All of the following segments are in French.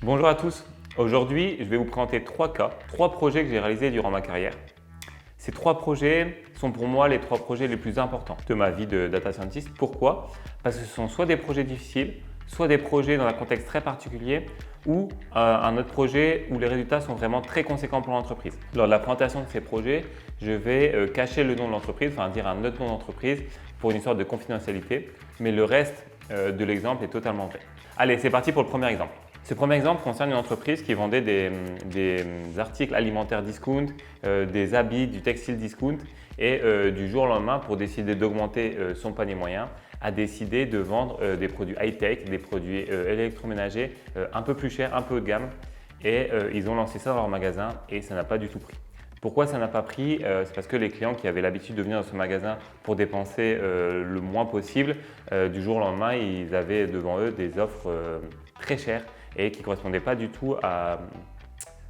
Bonjour à tous. Aujourd'hui, je vais vous présenter trois projets que j'ai réalisés durant ma carrière. Ces trois projets sont pour moi les trois projets les plus importants de ma vie de data scientist. Pourquoi? Parce que ce sont soit des projets difficiles, soit des projets dans un contexte très particulier ou un autre projet où les résultats sont vraiment très conséquents pour l'entreprise. Lors de la présentation de ces projets, je vais cacher le nom de l'entreprise, enfin dire un autre nom d'entreprise pour une histoire de confidentialité, mais le reste de l'exemple est totalement vrai. Allez, c'est parti pour le premier exemple. Ce premier exemple concerne une entreprise qui vendait des articles alimentaires discount, des habits, du textile discount et du jour au lendemain, pour décider d'augmenter son panier moyen, a décidé de vendre des produits high-tech, des produits électroménagers un peu plus chers, un peu haut de gamme, et ils ont lancé ça dans leur magasin et ça n'a pas du tout pris. Pourquoi ça n'a pas pris? C'est parce que les clients qui avaient l'habitude de venir dans ce magasin pour dépenser le moins possible, du jour au lendemain, ils avaient devant eux des offres très chères et qui ne correspondaient pas du tout à…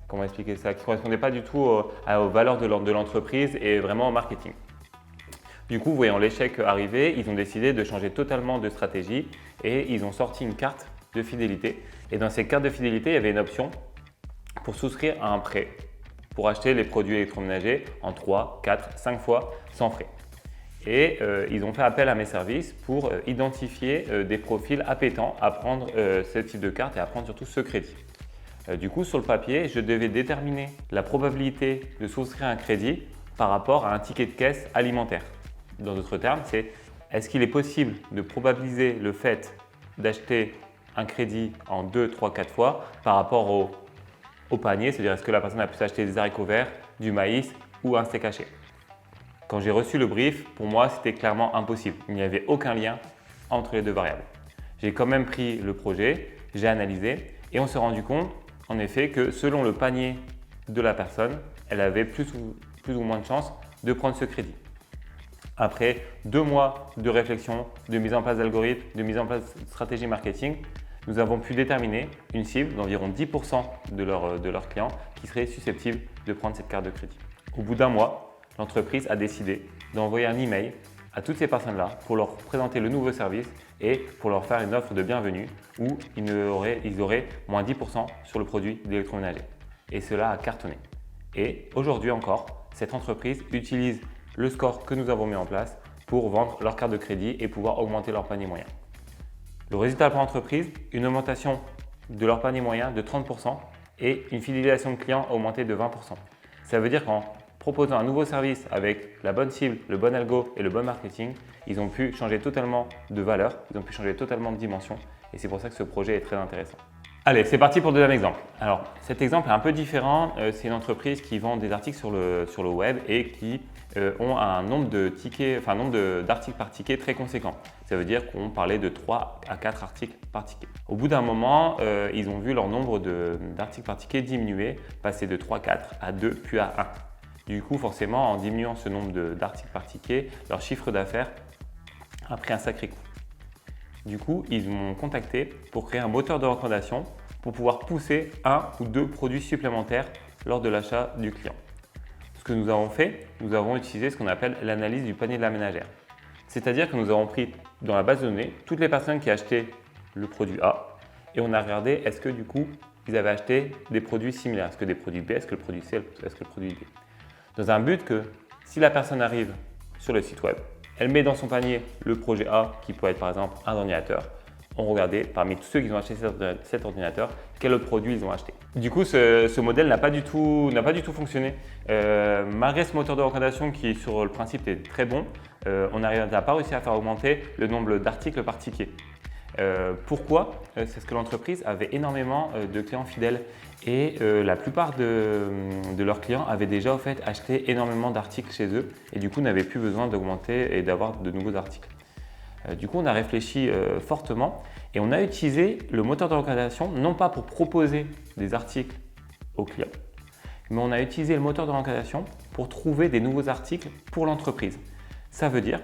Comment expliquer ça? Qui ne correspondaient pas du tout aux valeurs de l'entreprise et vraiment au marketing. Du coup, voyant l'échec arriver, ils ont décidé de changer totalement de stratégie et ils ont sorti une carte de fidélité. Et dans ces cartes de fidélité, il y avait une option pour souscrire à un prêt pour acheter les produits électroménagers en 3, 4, 5 fois sans frais. Et ils ont fait appel à mes services pour identifier des profils appétents à prendre ce type de carte et à prendre surtout ce crédit. Du coup, sur le papier, je devais déterminer la probabilité de souscrire un crédit par rapport à un ticket de caisse alimentaire. Dans d'autres termes, c'est est-ce qu'il est possible de probabiliser le fait d'acheter un crédit en 2, 3, 4 fois par rapport au panier, c'est-à-dire est-ce que la personne a pu s'acheter des haricots verts, du maïs ou un steak haché. Quand j'ai reçu le brief, pour moi, c'était clairement impossible. Il n'y avait aucun lien entre les deux variables. J'ai quand même pris le projet, j'ai analysé et on s'est rendu compte, en effet, que selon le panier de la personne, elle avait plus ou moins de chances de prendre ce crédit. Après 2 mois de réflexion, de mise en place d'algorithmes, de mise en place de stratégie marketing, nous avons pu déterminer une cible d'environ 10% de leurs clients qui seraient susceptibles de prendre cette carte de crédit. Au bout d'un mois, l'entreprise a décidé d'envoyer un email à toutes ces personnes-là pour leur présenter le nouveau service et pour leur faire une offre de bienvenue où ils auraient moins 10% sur le produit d'électroménager. Et cela a cartonné. Et aujourd'hui encore, cette entreprise utilise le score que nous avons mis en place pour vendre leur carte de crédit et pouvoir augmenter leur panier moyen. Le résultat pour l'entreprise, une augmentation de leur panier moyen de 30% et une fidélisation de clients augmentée de 20%. Ça veut dire qu'en proposant un nouveau service avec la bonne cible, le bon algo et le bon marketing, ils ont pu changer totalement de valeur, ils ont pu changer totalement de dimension et c'est pour ça que ce projet est très intéressant. Allez, c'est parti pour le deuxième exemple. Alors, cet exemple est un peu différent. C'est une entreprise qui vend des articles sur le web et qui ont un nombre d'articles par ticket très conséquent. Ça veut dire qu'on parlait de 3 à 4 articles par ticket. Au bout d'un moment, ils ont vu leur nombre d'articles par ticket diminuer, passer de 3, 4 à 2 puis à 1. Du coup, forcément, en diminuant ce nombre d'articles par ticket, leur chiffre d'affaires a pris un sacré coup. Du coup, ils m'ont contacté pour créer un moteur de recommandation pour pouvoir pousser 1 ou 2 produits supplémentaires lors de l'achat du client. Ce que nous avons fait, nous avons utilisé ce qu'on appelle l'analyse du panier de la ménagère. C'est-à-dire que nous avons pris dans la base de données toutes les personnes qui achetaient le produit A et on a regardé est-ce que du coup, ils avaient acheté des produits similaires. Est-ce que des produits B, est-ce que le produit C, est-ce que le produit D. Dans un but que si la personne arrive sur le site web, elle met dans son panier le projet A qui peut être par exemple un ordinateur. On regardait parmi tous ceux qui ont acheté cet ordinateur, quel autre produit ils ont acheté. Du coup, ce modèle n'a pas du tout fonctionné. Malgré ce moteur de recommandation qui sur le principe est très bon, on n'a pas réussi à faire augmenter le nombre d'articles par ticket. Pourquoi? C'est parce que l'entreprise avait énormément de clients fidèles et la plupart de leurs clients avaient déjà en fait, acheté énormément d'articles chez eux et du coup n'avaient plus besoin d'augmenter et d'avoir de nouveaux articles. Du coup, on a réfléchi fortement et on a utilisé le moteur de recommandation non pas pour proposer des articles aux clients, mais on a utilisé le moteur de recommandation pour trouver des nouveaux articles pour l'entreprise. Ça veut dire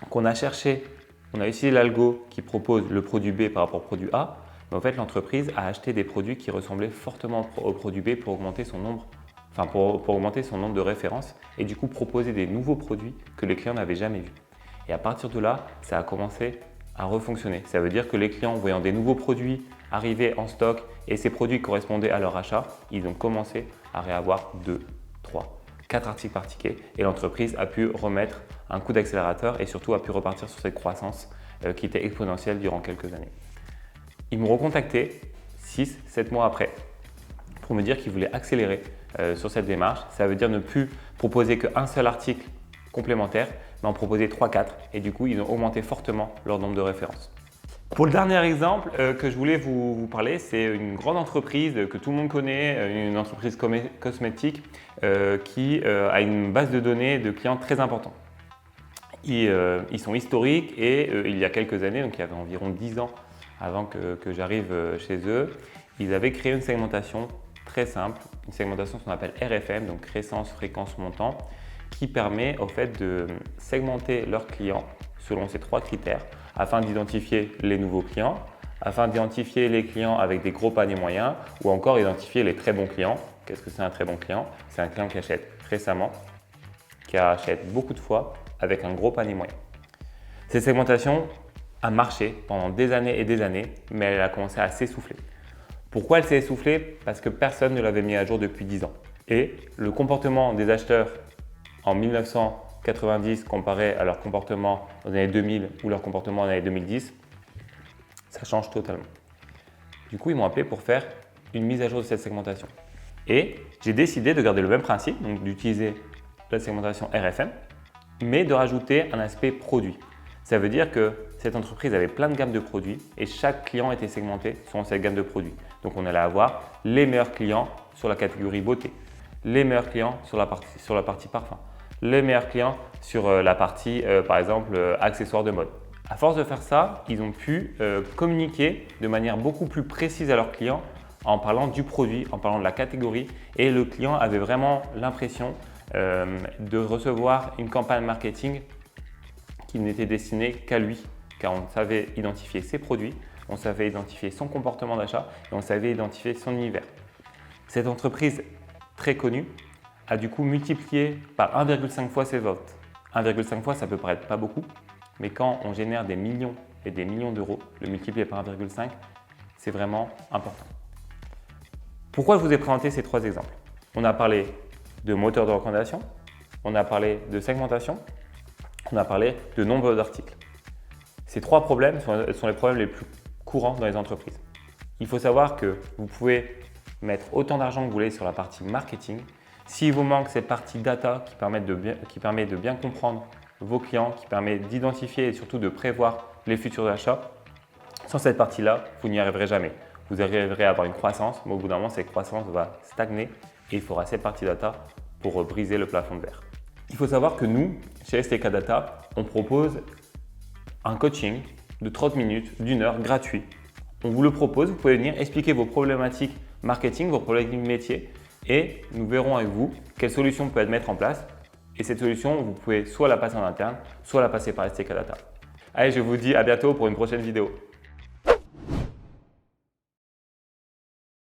qu'on a utilisé l'algo qui propose le produit B par rapport au produit A, mais en fait l'entreprise a acheté des produits qui ressemblaient fortement au produit B pour augmenter son nombre, pour augmenter son nombre de références et du coup proposer des nouveaux produits que les clients n'avaient jamais vus. Et à partir de là, ça a commencé à refonctionner. Ça veut dire que les clients, voyant des nouveaux produits arriver en stock et ces produits correspondaient à leur achat, ils ont commencé à réavoir 2, 3, 4 articles par ticket et l'entreprise a pu remettre un coup d'accélérateur et surtout a pu repartir sur cette croissance qui était exponentielle durant quelques années. Ils m'ont recontacté 6-7 mois après pour me dire qu'ils voulaient accélérer sur cette démarche. Ça veut dire ne plus proposer qu'un seul article complémentaire, mais en proposer 3-4 et du coup, ils ont augmenté fortement leur nombre de références. Pour le dernier exemple que je voulais vous parler, c'est une grande entreprise que tout le monde connaît, une entreprise cosmétique qui a une base de données de clients très importante. Ils sont historiques et il y a quelques années, donc il y avait environ 10 ans avant que j'arrive chez eux, ils avaient créé une segmentation très simple, une segmentation qu'on appelle RFM, donc récence, fréquence, montant, qui permet au fait de segmenter leurs clients selon ces 3 critères afin d'identifier les nouveaux clients, afin d'identifier les clients avec des gros paniers moyens ou encore identifier les très bons clients. Qu'est-ce que c'est un très bon client? C'est un client qui achète récemment, qui achète beaucoup de fois avec un gros panier moyen. Cette segmentation a marché pendant des années et des années, mais elle a commencé à s'essouffler. Pourquoi elle s'est essoufflée? Parce que personne ne l'avait mis à jour depuis 10 ans. Et le comportement des acheteurs en 1990 comparé à leur comportement dans les années 2000 ou leur comportement dans les années 2010, ça change totalement. Du coup, ils m'ont appelé pour faire une mise à jour de cette segmentation. Et j'ai décidé de garder le même principe, donc d'utiliser la segmentation RFM, mais de rajouter un aspect produit. Ça veut dire que cette entreprise avait plein de gammes de produits et chaque client était segmenté selon cette gamme de produits. Donc on allait avoir les meilleurs clients sur la catégorie beauté, les meilleurs clients sur la partie parfum, les meilleurs clients sur la partie par exemple accessoires de mode. À force de faire ça, ils ont pu communiquer de manière beaucoup plus précise à leurs clients en parlant du produit, en parlant de la catégorie et le client avait vraiment l'impression de recevoir une campagne marketing qui n'était destinée qu'à lui, car on savait identifier ses produits, on savait identifier son comportement d'achat et on savait identifier son univers. Cette entreprise très connue a du coup multiplié par 1,5 fois ses ventes. 1,5 fois, ça peut paraître pas beaucoup, mais quand on génère des millions et des millions d'euros, le multiplier par 1,5, c'est vraiment important. Pourquoi je vous ai présenté ces 3 exemples? On a parlé de moteur de recommandation, on a parlé de segmentation, on a parlé de nombre d'articles. Ces 3 problèmes sont les problèmes les plus courants dans les entreprises. Il faut savoir que vous pouvez mettre autant d'argent que vous voulez sur la partie marketing. S'il vous manque cette partie data qui permet de bien comprendre vos clients, qui permet d'identifier et surtout de prévoir les futurs achats, sans cette partie-là, vous n'y arriverez jamais. Vous arriverez à avoir une croissance, mais au bout d'un moment, cette croissance va stagner et il faudra cette partie data pour briser le plafond de verre. Il faut savoir que nous, chez STK Data, on propose un coaching de 30 minutes, d'1 heure gratuit. On vous le propose, vous pouvez venir expliquer vos problématiques marketing, vos problématiques métiers et nous verrons avec vous quelle solution vous pouvez mettre en place. Et cette solution, vous pouvez soit la passer en interne, soit la passer par STK Data. Allez, je vous dis à bientôt pour une prochaine vidéo.